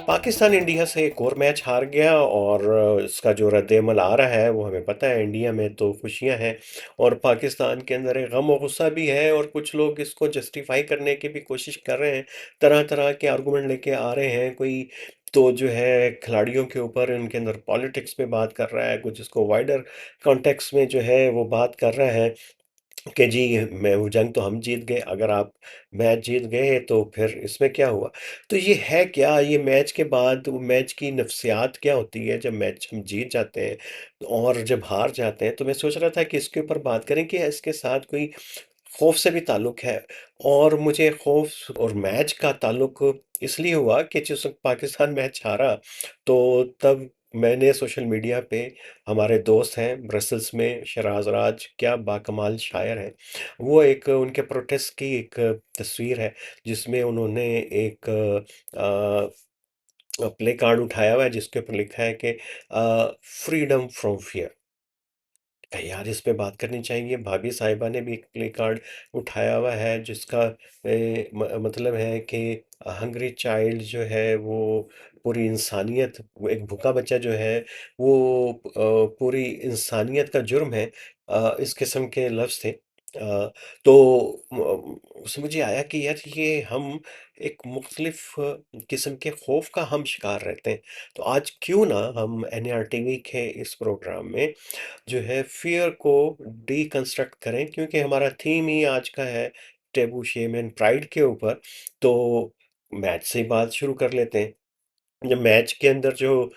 Pakistan India से एक और मैच हार गया और इसका जो रद्द-ए-अमल आ रहा है वो हमें पता है। इंडिया में तो खुशियां हैं और पाकिस्तान के अंदर एक गम और गुस्सा भी है और कुछ लोग इसको जस्टिफाई करने की भी कोशिश कर रहे हैं। तरह तरह के आर्गुमेंट लेके आ रहे हैं। कोई तो जो है खिलाड़ियों के ऊपर उनके अंदर पॉलिटिक्स पे बात कर रहा है, कुछ इसको वाइडर कॉन्टेक्स्ट में जो है वो बात कर रहा है कि जी मैं वो जंग तो हम जीत गए, अगर आप मैच जीत गए तो फिर इसमें क्या हुआ? तो ये है क्या? ये मैच के बाद वो मैच की नफ़्सियात क्या होती है जब मैच हम जीत जाते हैं और जब हार जाते हैं? तो मैं सोच रहा था कि इसके ऊपर बात करें कि इसके साथ कोई खौफ से भी ताल्लुक़ है। और मुझे खौफ और मैच का ताल्लुक़ इसलिए हुआ कि जिस वक़्त पाकिस्तान मैच हारा, तो तब मैंने सोशल मीडिया पे हमारे दोस्त हैं ब्रसेल्स में शहराज़ राज, क्या बाकमाल शायर हैं। वो एक उनके प्रोटेस्ट की एक तस्वीर है, जिसमें उन्होंने एक प्ले कार्ड उठाया हुआ है जिसके ऊपर लिखा है कि फ्रीडम फ्रॉम फियर। यार इस पे बात करनी चाहिए। भाभी साहिबा ने भी एक प्ले कार्ड उठाया हुआ है जिसका मतलब है कि हंग्री चाइल्ड जो है वो पूरी इंसानियत, वो एक भूखा बच्चा जो है वो पूरी इंसानियत का जुर्म है। इस किस्म के लफ्ज़ थे। तो उससे मुझे आया कि यार ये हम एक मुख्तलिफ किस्म के खौफ का हम शिकार रहते हैं। तो आज क्यों ना हम एनआरटीवी के इस प्रोग्राम में जो है फ़ियर को डिकंस्ट्रक्ट करें, क्योंकि हमारा थीम ही आज का है टैबू, शेम एंड प्राइड के ऊपर। तो मैच से ही बात शुरू कर लेते हैं। जब मैच के अंदर जो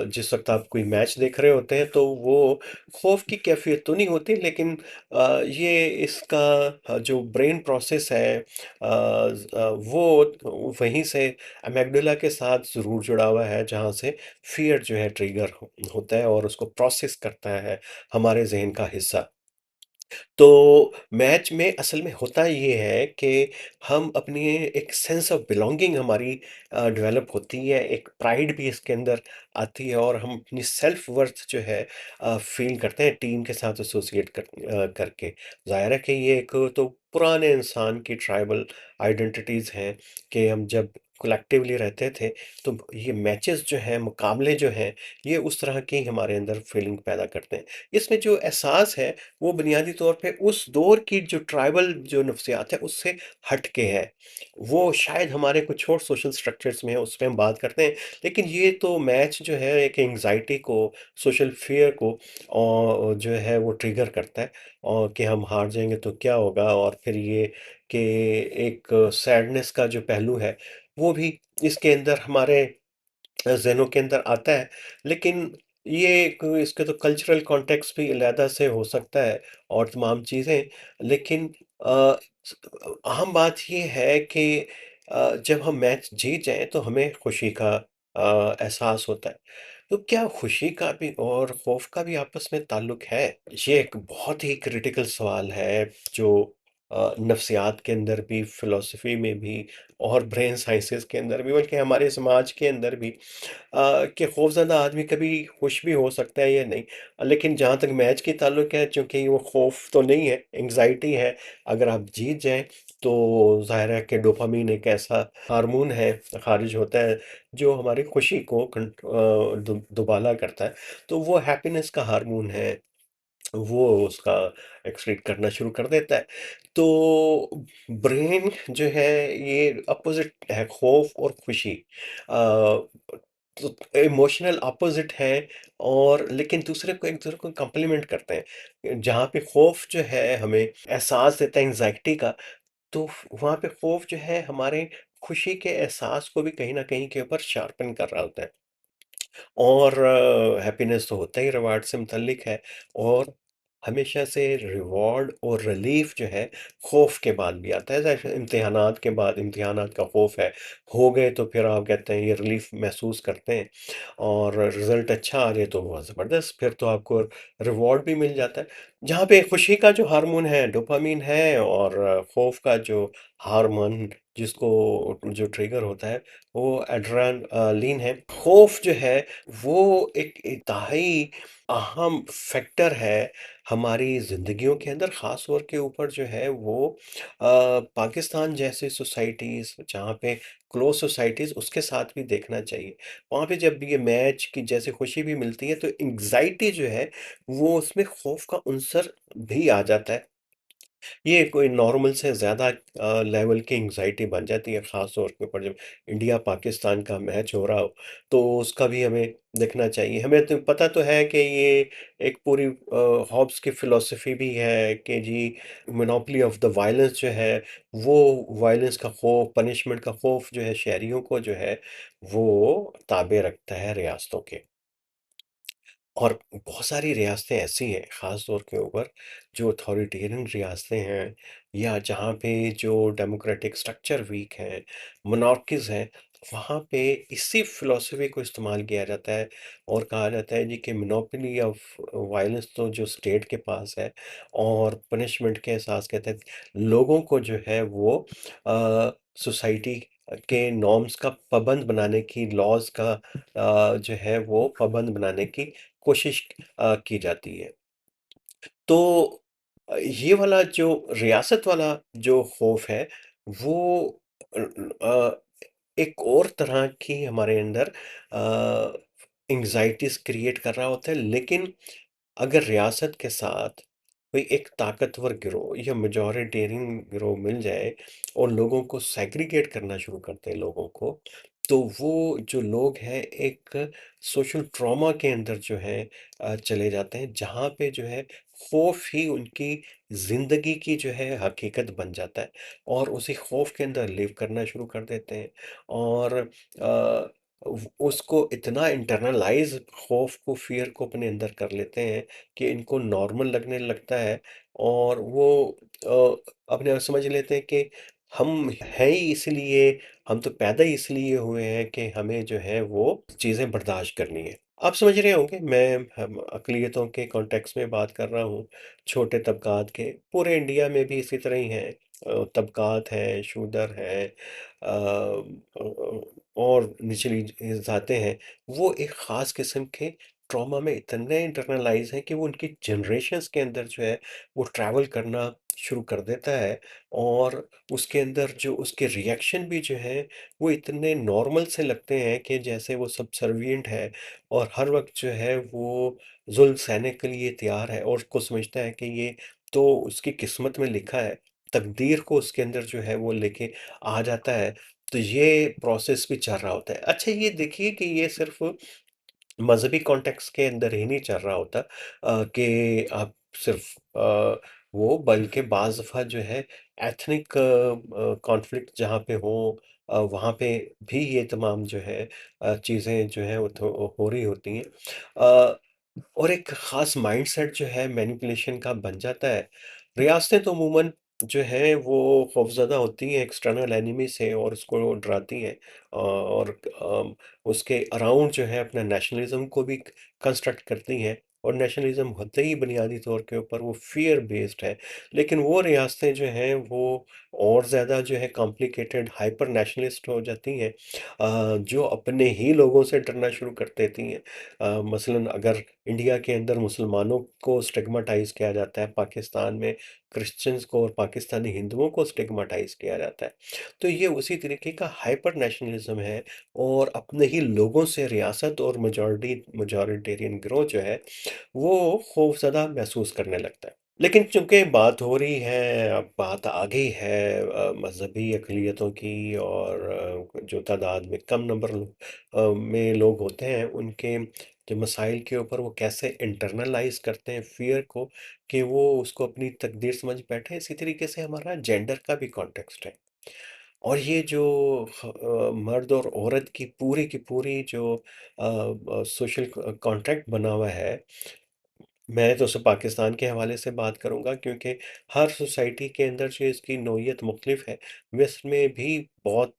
जिस वक़्त आप कोई मैच देख रहे होते हैं तो वो खौफ़ की कैफ़ियत तो नहीं होती, लेकिन ये इसका जो ब्रेन प्रोसेस है वो वहीं से अमिगडाला के साथ ज़रूर जुड़ा हुआ है, जहाँ से फ़ियर जो है ट्रिगर होता है और उसको प्रोसेस करता है हमारे ज़हन का हिस्सा। तो मैच में असल में होता ये है कि हम अपनी एक सेंस ऑफ बिलॉन्गिंग हमारी डेवलप होती है, एक प्राइड भी इसके अंदर आती है और हम अपनी सेल्फ वर्थ जो है फील करते हैं टीम के साथ एसोसिएट करके। ज़ाहिर है कि ये एक तो पुराने इंसान की ट्राइबल आइडेंटिटीज़ हैं कि हम जब कलेक्टिवली रहते थे, तो ये मैचेस जो हैं, मुकाबले जो हैं, ये उस तरह की हमारे अंदर फीलिंग पैदा करते हैं। इसमें जो एहसास है वो बुनियादी तौर पे उस दौर की जो ट्राइबल जो नफ्सियात है उससे हट के है। वो शायद हमारे कुछ और सोशल स्ट्रक्चर्स में है, उस पे हम बात करते हैं। लेकिन ये तो मैच जो है एक एंग्ज़ायटी को, सोशल फ़ियर को जो है वो ट्रिगर करता है और कि हम हार जाएँगे तो क्या होगा? और फिर ये कि एक सैडनेस का जो पहलू है, वो भी इसके अंदर हमारे ज़हनों के अंदर आता है। लेकिन ये एक इसके तो कल्चरल कॉन्टेक्स्ट भी अलहदा से हो सकता है और तमाम चीज़ें। लेकिन अ, स अहम बात ये है कि जब हम मैच जीत जाएँ तो हमें खुशी का एहसास होता है। तो क्या खुशी का भी और खौफ का भी आपस में ताल्लुक है? ये एक बहुत ही क्रिटिकल सवाल है जो नफ्सियात के अंदर भी, फ़िलॉसफ़ी में भी और ब्रेन साइंसेज़ के अंदर भी, बल्कि हमारे समाज के अंदर भी कि खौफ़ज़दा आदमी कभी खुश भी हो सकता है या नहीं। लेकिन जहाँ तक मैच की ताल्लुक है, चूँकि वो खौफ़ तो नहीं है, एंग्ज़ायटी है। अगर आप जीत जाएँ तो ज़ाहिर है कि डोपामाइन एक ऐसा हार्मोन है, ख़ारिज होता है जो हमारी खुशी को दुबाला करता है। तो वो हैप्पीनेस का हार्मोन है, वो उसका एक्सक्रीट करना शुरू कर देता है। तो ब्रेन जो है ये अपोज़िट है खौफ़ और खुशी। अ, तो इमोशनल अपोज़िट है और लेकिन दूसरे को एक-दूसरे को कॉम्प्लीमेंट करते हैं। जहाँ पे खौफ़ जो है हमें एहसास देता है एंग्ज़ायटी का, तो वहाँ पे खौफ़ जो है हमारे खुशी के एहसास को भी कहीं न कहीं के ऊपर शार्पन कर रहा होता है। और हैप्पीनेस तो होता ही रिवार्ड से मुतल्लिक है और हमेशा से रिवॉर्ड और रिलीफ जो है खौफ के बाद भी आता है। जैसे इम्तिहानात के बाद इम्तिहानात का खौफ है, हो गए तो फिर आप कहते हैं ये रिलीफ महसूस करते हैं और रिजल्ट अच्छा आ जाए तो बहुत ज़बरदस्त, फिर तो आपको रिवॉर्ड भी मिल जाता है। जहाँ पे खुशी का जो हार्मोन है डोपामीन है और खौफ का जो हार्मोन जिसको जो ट्रिगर होता है वो एड्रेनलिन है। खौफ जो है वो एक इंतहाई अहम फैक्टर है हमारी ज़िंदगियों के अंदर, ख़ास तौर के ऊपर जो है वो पाकिस्तान जैसे सोसाइटीज़ जहाँ पे क्लोज सोसाइटीज़, उसके साथ भी देखना चाहिए। वहाँ पे जब ये मैच की जैसे खुशी भी मिलती है तो एंग्जाइटी जो है वो उसमें खौफ का उनसर भी आ जाता है। ये कोई नॉर्मल से ज़्यादा लेवल की एंग्जायटी बन जाती है, ख़ास तौर के ऊपर जब इंडिया पाकिस्तान का मैच हो रहा हो, तो उसका भी हमें देखना चाहिए। हमें तो पता तो है कि ये एक पूरी हॉब्स की फ़िलॉसफ़ी भी है कि जी मोनोपोली ऑफ़ द वायलेंस जो है, वो वायलेंस का खौफ़, पनिशमेंट का खौफ़ जो है शहरियों को जो है, वो ताबे रखता है रियासतों के। और बहुत सारी रियासतें ऐसी हैं, ख़ास तौर के ऊपर जो अथॉरिटेरियन रियासतें हैं या जहाँ पे जो डेमोक्रेटिक स्ट्रक्चर वीक है, मोनार्कीज़ हैं, वहाँ पे इसी फ़िलॉसफ़ी को इस्तेमाल किया जाता है और कहा जाता है जी कि मोनोपोली ऑफ वायलेंस तो जो स्टेट के पास है, और पनिशमेंट के एहसास के तहत लोगों को जो है वो सोसाइटी के नॉर्म्स का पाबंद बनाने की, लॉज़ का जो है वो पाबंद बनाने की कोशिश की जाती है। तो ये वाला जो रियासत वाला जो खौफ है, वो एक और तरह की हमारे अंदर एंग्ज़ायटीज़ क्रिएट कर रहा होता है, लेकिन अगर रियासत के साथ कोई एक ताकतवर गिरोह या मेजॉरिटेरियन गिरोह मिल जाए और लोगों को सेग्रीगेट करना शुरू कर दें लोगों को, तो वो जो लोग हैं एक सोशल ट्रॉमा के अंदर जो है चले जाते हैं, जहाँ पे जो है खौफ ही उनकी ज़िंदगी की जो है हकीकत बन जाता है और उसी खौफ के अंदर लिव करना शुरू कर देते हैं। और उसको इतना इंटरनलाइज खौफ को, फियर को अपने अंदर कर लेते हैं कि इनको नॉर्मल लगने लगता है, और वो अपने आप समझ लेते हैं कि हम हैं ही इसलिए, हम तो पैदा ही इसलिए हुए हैं कि हमें जो है वो चीज़ें बर्दाश्त करनी है। आप समझ रहे होंगे मैं हम अक़लियतों के कॉन्टेक्स्ट में बात कर रहा हूँ, छोटे तबक़ात के। पूरे इंडिया में भी इसी तरह ही हैं। तबक़ात हैं, शूदर हैं, और निचली ज़ातें हैं, वो एक ख़ास किस्म के ट्रॉमा में इतने इंटरनलाइज़ हैं कि वो उनकी जनरेशंस के अंदर जो है वो ट्रैवल करना शुरू कर देता है, और उसके अंदर जो उसके रिएक्शन भी जो हैं वो इतने नॉर्मल से लगते हैं कि जैसे वो सबसर्विएंट है और हर वक़्त जो है वो ज़ुल्म सहने के लिए तैयार है और उसको समझता है कि ये तो उसकी किस्मत में लिखा है, तकदीर को उसके अंदर जो है वो लेके आ जाता है। तो ये प्रोसेस भी चल रहा होता है। अच्छा, ये देखिए कि ये सिर्फ़ मज़हबी कॉन्टेक्स्ट के अंदर ही नहीं चल रहा होता कि आप सिर्फ़ वो, बल्कि बाज़ दफ़ा जो है एथनिक कॉन्फ्लिक्ट जहाँ पे हो, वहाँ पे भी ये तमाम जो है चीज़ें जो हैं वो तो हो रही होती हैं। अ, और एक ख़ास माइंडसेट जो है मैनिपुलेशन का बन जाता है। रियासतें तो अमूमन जो है वो खौफ़ज़दा होती हैं एक्सटर्नल एनिमी से और उसको डराती हैं, और उसके अराउंड जो है अपना नेशनलिज़्म को भी कंस्ट्रक्ट करती हैं, और नेशनलिज़्म होते ही बुनियादी तौर के ऊपर वो फ़ियर बेस्ड है। लेकिन वो रियासतें जो हैं वो और ज़्यादा जो है कॉम्प्लिकेटेड हाइपर नेशनलिस्ट हो जाती हैं, जो अपने ही लोगों से डरना शुरू कर देती हैं। मसलन अगर इंडिया के अंदर मुसलमानों को स्टिग्माटाइज़ किया जाता है, पाकिस्तान में क्रिश्चियंस को और पाकिस्तानी हिंदुओं को स्टिग्माटाइज़ किया जाता है। तो ये उसी तरीके का हाइपर नेशनलिज़्म है, और अपने ही लोगों से रियासत और मेजॉरिटेरियन गिरोह जो है, वो खौफ़ज़दा महसूस करने लगता है। लेकिन चूँकि बात हो रही है, अब बात आ गई है मज़हबी अक़लियतों की, और जो तादाद में कम नंबर में लोग होते हैं, उनके जो मसाइल के ऊपर वो कैसे इंटरनलाइज़ करते हैं फ़ियर को, कि वो उसको अपनी तकदीर समझ बैठे। इसी तरीके से हमारा जेंडर का भी कॉन्टेक्स्ट है। और ये जो मर्द और औरत की पूरी जो सोशल कॉन्ट्रैक्ट बना हुआ है, मैं तो सिर्फ़ पाकिस्तान के हवाले से बात करूँगा, क्योंकि हर सोसाइटी के अंदर जो इसकी नौइयत मुख्तलिफ है, वेस्ट में भी बहुत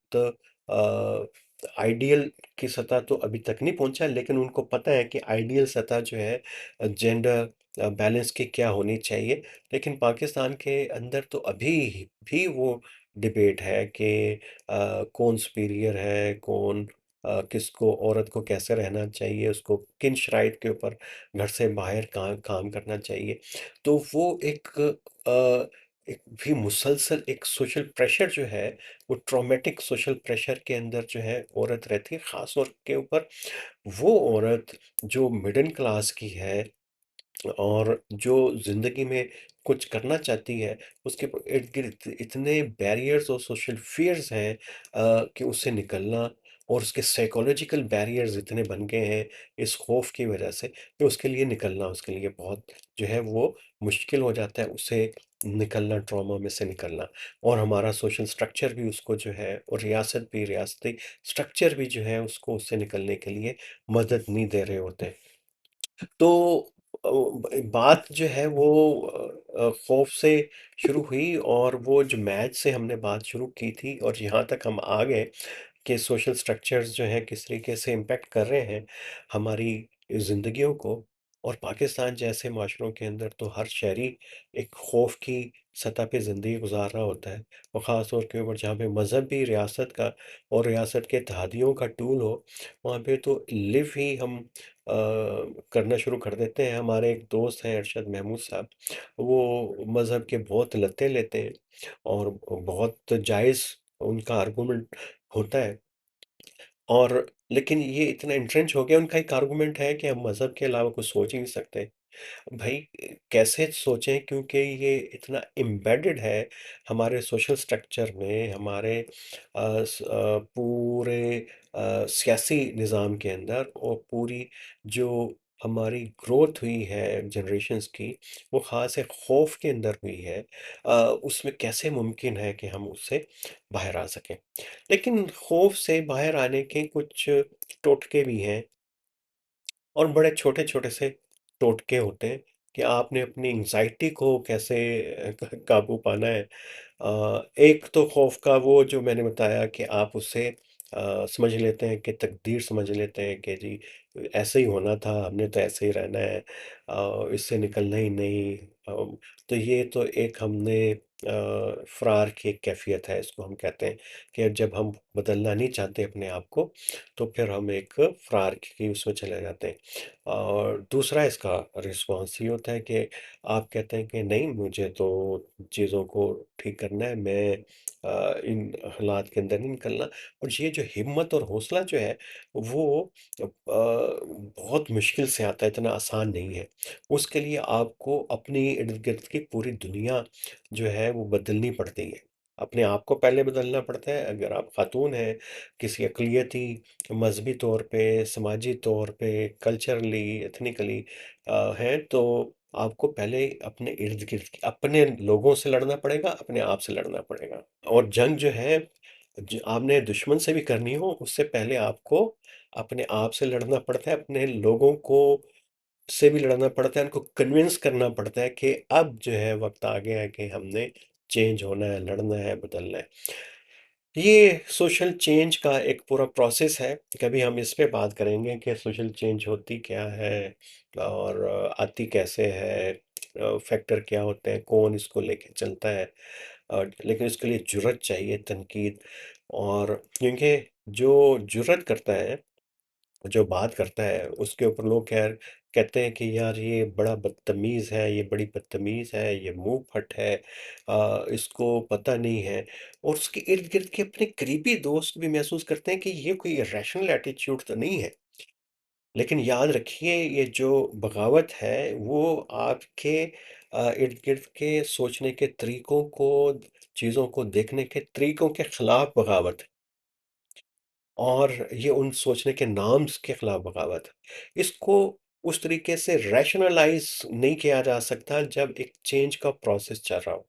आइडियल की सतह तो अभी तक नहीं पहुंचा, लेकिन उनको पता है कि आइडियल सतह जो है जेंडर बैलेंस की क्या होनी चाहिए। लेकिन पाकिस्तान के अंदर तो अभी भी वो डिबेट है कि कौन सुपीरियर है, कौन किसको, औरत को कैसे रहना चाहिए, उसको किन शराइत के ऊपर घर से बाहर काम करना चाहिए। तो वो एक भी मुसलसल एक सोशल प्रेशर जो है, वो ट्रॉमेटिक सोशल प्रेशर के अंदर जो है औरत रहती है, ख़ास तौर के ऊपर वो औरत जो मिडिल क्लास की है और जो ज़िंदगी में कुछ करना चाहती है, उसके इर्द-गिर्द इतने बैरियर्स और सोशल फ़ियर्स हैं कि उससे निकलना, और उसके साइकोलॉजिकल बैरियर्स इतने बन गए हैं इस खौफ की वजह से, कि उसके लिए निकलना उसके लिए बहुत जो है वो मुश्किल हो जाता है, उससे निकलना, ट्रॉमा में से निकलना। और हमारा सोशल स्ट्रक्चर भी उसको जो है, और रियासती स्ट्रक्चर भी जो है उसको उससे निकलने के लिए मदद नहीं दे रहे होते। तो बात जो है वो खौफ से शुरू हुई, और वो जो मैच से हमने बात शुरू की थी और यहाँ तक हम आ गए कि सोशल स्ट्रक्चर्स जो हैं किस तरीके से इम्पेक्ट कर रहे हैं हमारी ज़िंदगियों को। और पाकिस्तान जैसे माशरों के अंदर तो हर शहरी एक खौफ की सतह पे ज़िंदगी गुजार रहा होता है, और ख़ास तौर के ऊपर जहाँ पे मज़हब भी रियासत का और रियासत के इत्तेहादियों का टूल हो, वहाँ पे तो लिव ही हम करना शुरू कर देते हैं। हमारे एक दोस्त हैं अरशद महमूद साहब, वो मज़हब के बहुत लत्ते लेते हैं, और बहुत जायज़ उनका आर्गूमेंट होता है। और लेकिन ये इतना एंट्रेंच हो गया, उनका एक आर्गूमेंट है कि हम मज़हब के अलावा कुछ सोच ही नहीं सकते। भाई कैसे सोचें, क्योंकि ये इतना एम्बेडेड है हमारे सोशल स्ट्रक्चर में, हमारे पूरे सियासी निज़ाम के अंदर, और पूरी जो हमारी ग्रोथ हुई है जनरेशन्स की, वो ख़ास है खौफ के अंदर हुई है। उसमें कैसे मुमकिन है कि हम उससे बाहर आ सकें। लेकिन खौफ से बाहर आने के कुछ टोटके भी हैं, और बड़े छोटे-छोटे से टोटके होते हैं कि आपने अपनी एंग्ज़ायटी को कैसे काबू पाना है। एक तो खौफ का वो जो मैंने बताया कि आप उससे समझ लेते हैं कि तकदीर समझ लेते हैं कि जी ऐसे ही होना था, हमने तो ऐसे ही रहना है, इससे निकलना ही नहीं। तो ये तो एक हमने फ़रार की एक कैफ़ियत है, इसको हम कहते हैं कि जब हम बदलना नहीं चाहते अपने आप को, तो फिर हम एक फ़रार की उसमें चले जाते हैं। और दूसरा इसका रिस्पॉन्स ये होता है कि आप कहते हैं कि नहीं, मुझे तो चीज़ों को ठीक करना है, मैं इन हालात के अंदर नहीं निकलना। और ये जो हिम्मत और हौसला जो है वो बहुत मुश्किल से आता है, इतना आसान नहीं है। उसके लिए आपको अपनी इर्द-गिर्द की पूरी दुनिया जो है वो बदलनी पड़ती है। अपने आप को पहले बदलना पड़ता है, अगर आप खातून हैं, किसी अक़लियती, मज़हबी तौर पे, समाजी तौर पे, कल्चरली, एथनिकली हैं, तो आपको पहले अपने इर्द-गिर्द अपने लोगों से लड़ना पड़ेगा, अपने आप से लड़ना पड़ेगा। और जंग जो है, आपने दुश्मन से भी करनी हो, उससे पहले आपको अपने आप से लड़ना पड़ता है, अपने लोगों को से भी लड़ना पड़ता है, उनको कन्विंस करना पड़ता है कि अब जो है वक्त आ गया है कि हमने चेंज होना है, लड़ना है, बदलना है। ये सोशल चेंज का एक पूरा प्रोसेस है। कभी हम इस पे बात करेंगे कि सोशल चेंज होती क्या है, और आती कैसे है, फैक्टर क्या होते हैं, कौन इसको लेके चलता है। लेकिन इसके लिए जुर्रत चाहिए, तनकीद। और क्योंकि जो जुर्रत करता है, जो बात करता है, उसके ऊपर लोग खैर कहते हैं कि यार ये बड़ा बदतमीज़ है, ये बड़ी बदतमीज़ है, ये मुँह फट है, इसको पता नहीं है। और उसके इर्द-गिर्द के अपने करीबी दोस्त भी महसूस करते हैं कि ये कोई रैशनल एटीट्यूड तो नहीं है। लेकिन याद रखिए, ये जो बगावत है वो आपके इर्द-गिर्द के सोचने के तरीकों को, चीज़ों को देखने के तरीकों के खिलाफ बगावत है। और ये उन सोचने के नॉर्म्स के खिलाफ बगावत है। इसको उस तरीके से रैशनलाइज़ नहीं किया जा सकता जब एक चेंज का प्रोसेस चल रहा हो।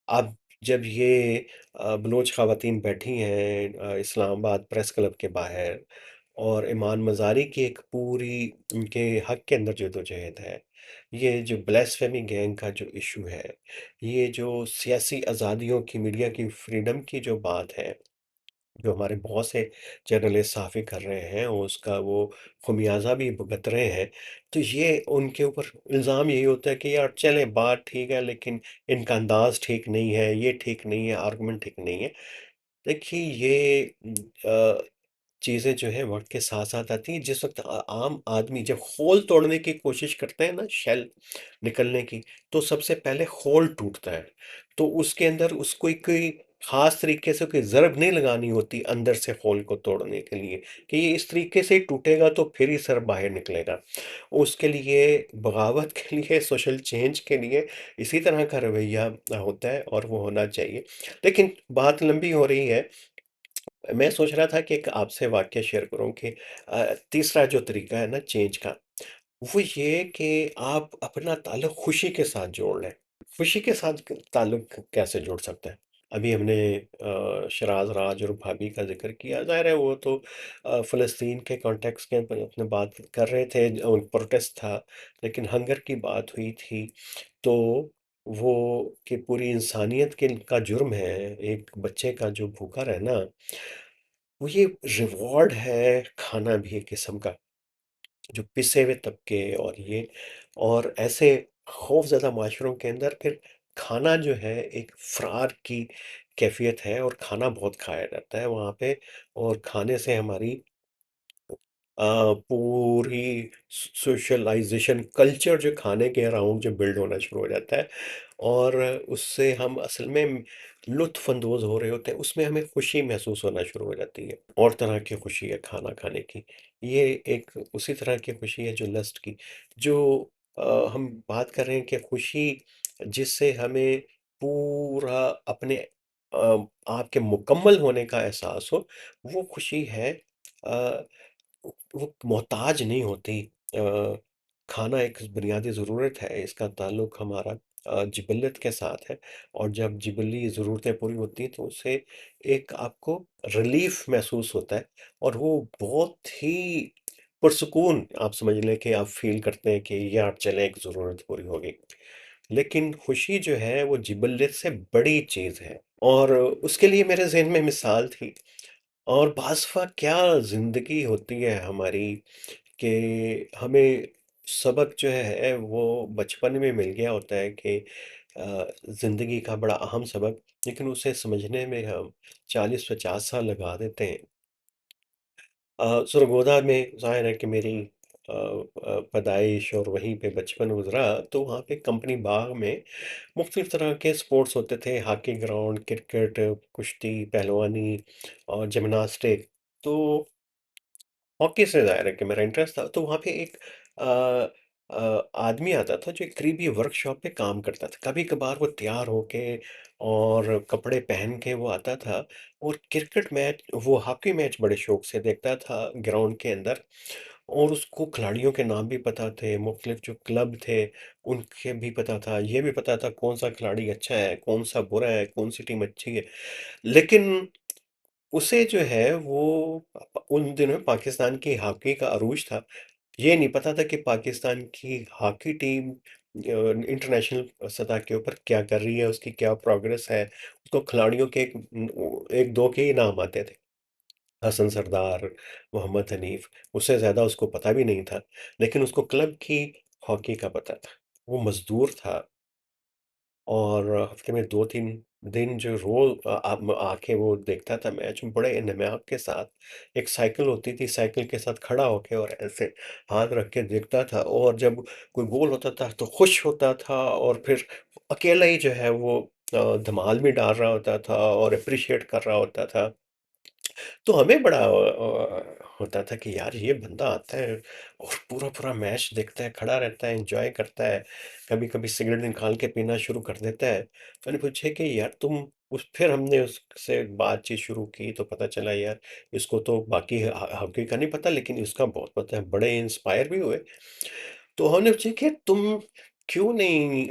अब जब ये बलोच ख़वातीन बैठी हैं इस्लामाबाद प्रेस क्लब के बाहर, और इमान मज़ारी की एक पूरी उनके हक़ के अंदर जद्दोजहद है। ये जो ब्लास्फेमी गैंग का जो इश्यू है, ये जो सियासी आज़ादियों की, मीडिया की फ्रीडम की जो बात है, जो हमारे बॉस है जनरल साफ़ी कर रहे हैं, उसका वो ख़मियाज़ा भी भुगत रहे हैं। तो ये उनके ऊपर इल्ज़ाम यही होता है कि यार चलें बात ठीक है लेकिन इनका अंदाज़ ठीक नहीं है, ये ठीक नहीं है, आर्गुमेंट ठीक नहीं है। देखिए ये चीज़ें जो हैं वक़्त के साथ-साथ आती हैं। जिस वक़्त आम आदमी जब खोल तोड़ने की कोशिश करते हैं ना शेल निकलने की, तो सबसे पहले खोल टूटता है। तो उसके अंदर उसको कोई ख़ास तरीके से कोई ज़रब नहीं लगानी होती अंदर से खोल को तोड़ने के लिए, कि ये इस तरीके से ही टूटेगा तो फिर ही सर बाहर निकलेगा। उसके लिए बगावत के लिए, सोशल चेंज के लिए इसी तरह का रवैया होता है और वो होना चाहिए। लेकिन बात लंबी हो रही है। मैं सोच रहा था कि एक आपसे वाक़या शेयर करूँ कि तीसरा जो तरीका है ना चेंज का, वो ये कि आप अपना ताल्लुक खुशी के साथ जोड़ लें। खुशी के साथ ताल्लुक कैसे जोड़ सकते हैं? अभी हमने शराज़ राज और भाभी का ज़िक्र किया, ज़ाहिर है वो तो फ़लस्तीन के कॉन्टेक्स्ट के ऊपर अपने बात कर रहे थे, प्रोटेस्ट था, लेकिन हंगर की बात हुई थी, तो वो कि पूरी इंसानियत के का जुर्म है, एक बच्चे का जो भूखा रहना, वो ये रिवॉर्ड है खाना भी एक किस्म का, जो पिसे हुए तबके और ये और ऐसे खौफ़ज़दा माशरों के अंदर फिर खाना जो है एक फ़रार की कैफ़ियत है और खाना बहुत खाया जाता है वहाँ पे और खाने से हमारी पूरी सोशलाइज़ेशन कल्चर जो खाने के अराउंड जो बिल्ड होना शुरू हो जाता है और उससे हम असल में लुत्फ़ अंदोज़ हो रहे होते हैं, उसमें हमें खुशी महसूस होना शुरू हो जाती है और तरह की खुशी है खाना खाने की। ये एक उसी तरह की खुशी है जो लस्ट की, जो हम बात कर रहे हैं कि खुशी जिससे हमें पूरा अपने आप के मुकम्मल होने का एहसास हो, वो खुशी है अ वो मोहताज नहीं होती। खाना एक बुनियादी ज़रूरत है, इसका ताल्लुक हमारा जिबलियत के साथ है और जब जिबली ज़रूरतें पूरी होती हैं, तो उससे एक आपको रिलीफ़ महसूस होता है और वो बहुत ही पुरसुकून आप समझ लें कि आप फ़ील करते हैं कि यार चलें एक ज़रूरत पूरी हो गई। लेकिन खुशी जो है, वो जिबलियत से बड़ी चीज़ है और उसके लिए मेरे ज़हन में मिसाल थी। और बाज़ क्या ज़िंदगी होती है हमारी कि हमें सबक जो है वो बचपन में मिल गया होता है कि ज़िंदगी का बड़ा अहम सबक, लेकिन उसे समझने में हम 40-50 साल लगा देते हैं। सरगोदा में ज़ाहिर है कि मेरी पैदाइश और वहीं पे बचपन गुज़रा, तो वहाँ पे कंपनी बाग में मुख्तलिफ़ तरह के स्पोर्ट्स होते थे, हॉकी ग्राउंड, क्रिकेट, कुश्ती, पहलवानी और जिम्नास्टिक। तो हॉकी से ज़ाहिर है कि मेरा इंटरेस्ट था, तो वहाँ पे एक आदमी आता था जो एक करीबी वर्कशॉप पे काम करता था। कभी-कभार वो तैयार होके और कपड़े पहन के वो आता था और क्रिकेट मैच वो हॉकी मैच बड़े शौक से देखता था ग्राउंड के अंदर और उसको खिलाड़ियों के नाम भी पता थे, मुख्तलिफ जो क्लब थे, उनके भी पता था। ये भी पता था कौन-सा खिलाड़ी अच्छा है, कौन-सा बुरा है, कौन-सी टीम अच्छी है। लेकिन उसे जो है वो उन दिनों पाकिस्तान की हॉकी का अरूज था। ये नहीं पता था कि पाकिस्तान की हॉकी टीम इंटरनेशनल सतह के ऊपर क्या कर रही है, उसकी क्या प्रोग्रेस है। उसको खिलाड़ियों के 1-2 के ही नाम आते थे। हसन सरदार, मोहम्मद हनीफ, उससे ज़्यादा उसको पता भी नहीं था। लेकिन उसको क्लब की हॉकी का पता था। वो मज़दूर था और हफ्ते में 2-3 दिन जो रोज़ आके वो देखता था मैच बड़े इन्हमाक के साथ। एक साइकिल होती थी, साइकिल के साथ खड़ा होके और ऐसे हाथ रख के देखता था और जब कोई गोल होता था तो खुश होता था और फिर अकेला ही जो है वो धमाल भी डाल रहा होता था और एप्रिशिएट कर रहा होता था। तो हमें बड़ा होता था कि यार ये बंदा आता है और पूरा-पूरा मैच देखता है, खड़ा रहता है, एन्जॉय करता है, कभी-कभी सिगरेट निकाल के पीना शुरू कर देता है। मैंने पूछा कि यार तुम उस फिर हमने उससे बातचीत शुरू की तो पता चला यार इसको तो बाकी हॉकी का नहीं पता लेकिन इसका बहुत पता है, बड़े इंस्पायर भी हुए। तो हमने पूछा कि तुम क्यों नहीं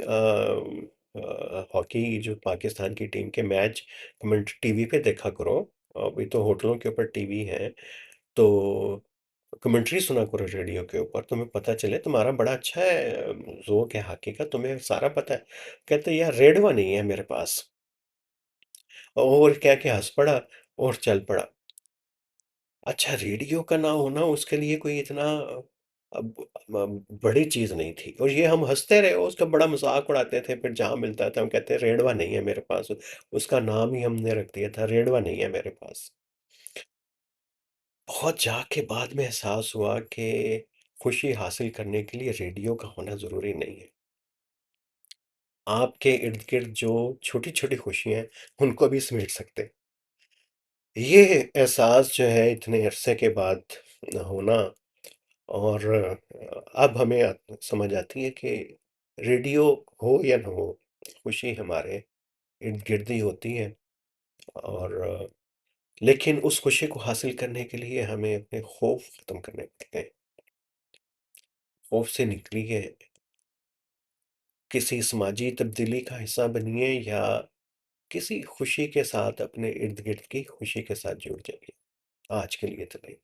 हॉकी जो पाकिस्तान की टीम के मैच कमेंट टीवी पे देखा करो। अभी तो होटलों के ऊपर टीवी है, तो कमेंट्री सुना करो रेडियो के ऊपर, तुम्हें पता चले तुम्हारा बड़ा अच्छा है ज़ौक है हॉकी का, तुम्हें सारा पता है। कहते यार रेडवा नहीं है मेरे पास और कह के हँस पड़ा और चल पड़ा। अच्छा, रेडियो का ना होना उसके लिए कोई इतना अब बड़ी चीज़ नहीं थी और ये हम हँसते रहे, उसका बड़ा मज़ाक उड़ाते थे, फिर जहाँ मिलता था हम कहते रेडवा नहीं है मेरे पास, उसका नाम ही हमने रख दिया था, रेडवा नहीं है मेरे पास। बहुत जाके बाद में एहसास हुआ कि खुशी हासिल करने के लिए रेडियो का होना ज़रूरी नहीं है। आपके इर्द-गिर्द जो छोटी-छोटी खुशियाँ हैं, उनको भी समेट सकते हैं। ये एहसास जो है इतने अरसे के बाद होना और अब हमें समझ आती है कि रेडियो हो या ना हो, खुशी हमारे इर्द-गिर्द ही होती है और लेकिन उस खुशी को हासिल करने के लिए हमें अपने खौफ ख़त्म करने पड़ते हैं। खौफ से निकलिए, किसी समाजी तब्दीली का हिस्सा बनिए या किसी खुशी के साथ अपने इर्द-गिर्द की खुशी के साथ जुड़ जाइए। आज के लिए इतना ही।